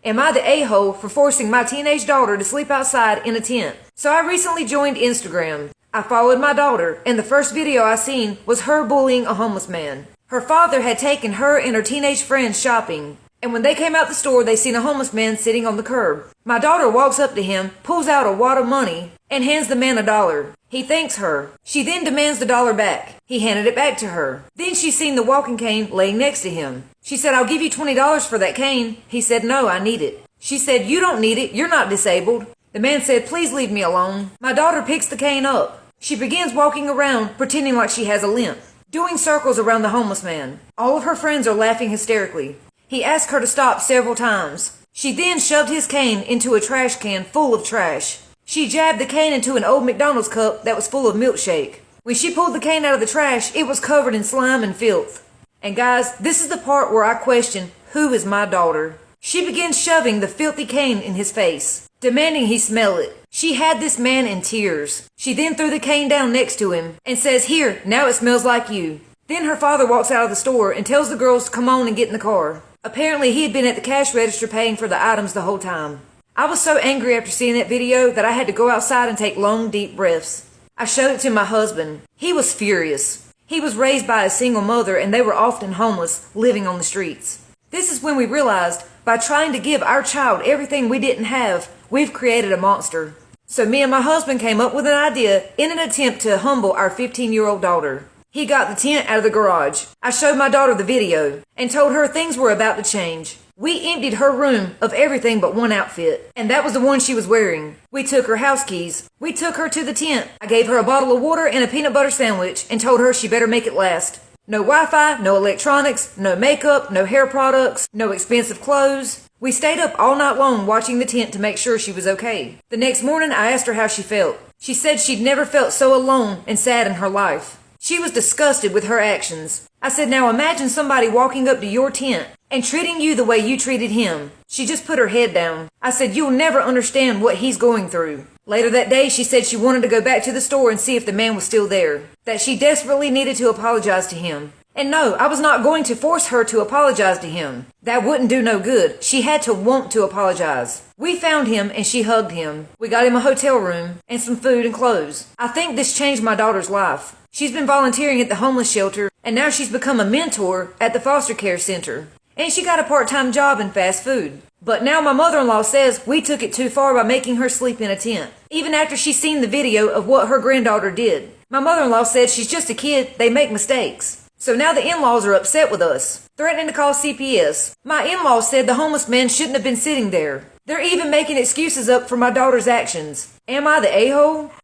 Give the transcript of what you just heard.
Am I the a-hole for forcing my teenage daughter to sleep outside in a tent? So I recently joined Instagram. I followed my daughter, and the first video I seen was her bullying a homeless man. Her father had taken her and her teenage friends shopping, and when they came out the store, they seen a homeless man sitting on the curb. My daughter walks up to him, pulls out a wad of money, and hands the man $1. He thanks her. She then demands the $1 back. He handed it back to her. Then she seen the walking cane laying next to him. She said, "I'll give you $20 for that cane." He said, "No, I need it." She said, "You don't need it. You're not disabled." The man said, "Please leave me alone." My daughter picks the cane up. She begins walking around, pretending like she has a limp, doing circles around the homeless man. All of her friends are laughing hysterically. He asked her to stop several times. She then shoved his cane into a trash can full of trash. She jabbed the cane into an old McDonald's cup that was full of milkshake. When she pulled the cane out of the trash, it was covered in slime and filth. And guys, this is the part where I question, who is my daughter? She begins shoving the filthy cane in his face, demanding he smell it. She had this man in tears. She then threw the cane down next to him and says, "Here, now it smells like you." Then her father walks out of the store and tells the girls to come on and get in the car. Apparently he had been at the cash register paying for the items the whole time. I was so angry after seeing that video that I had to go outside and take long, deep breaths. I showed it to my husband. He was furious. He was raised by a single mother and they were often homeless, living on the streets. This is when we realized, by trying to give our child everything we didn't have, we've created a monster. So me and my husband came up with an idea in an attempt to humble our 15-year-old daughter. He got the tent out of the garage. I showed my daughter the video and told her things were about to change. We emptied her room of everything but one outfit, and that was the one she was wearing. We took her house keys. We took her to the tent. I gave her a bottle of water and a peanut butter sandwich and told her she better make it last. No Wi-Fi, no electronics, no makeup, no hair products, no expensive clothes. We stayed up all night long watching the tent to make sure she was okay. The next morning, I asked her how she felt. She said she'd never felt so alone and sad in her life. She was disgusted with her actions. I said, "Now imagine somebody walking up to your tent and treating you the way you treated him." She just put her head down. I said, "You'll never understand what he's going through." Later that day, she said she wanted to go back to the store and see if the man was still there, that she desperately needed to apologize to him. And no, I was not going to force her to apologize to him. That wouldn't do no good. She had to want to apologize. We found him and she hugged him. We got him a hotel room and some food and clothes. I think this changed my daughter's life. She's been volunteering at the homeless shelter, and now she's become a mentor at the foster care center. And she got a part-time job in fast food. But now my mother-in-law says we took it too far by making her sleep in a tent, even after she's seen the video of what her granddaughter did. My mother-in-law said she's just a kid, they make mistakes. So now the in-laws are upset with us, threatening to call CPS. My in-laws said the homeless man shouldn't have been sitting there. They're even making excuses up for my daughter's actions. Am I the a-hole?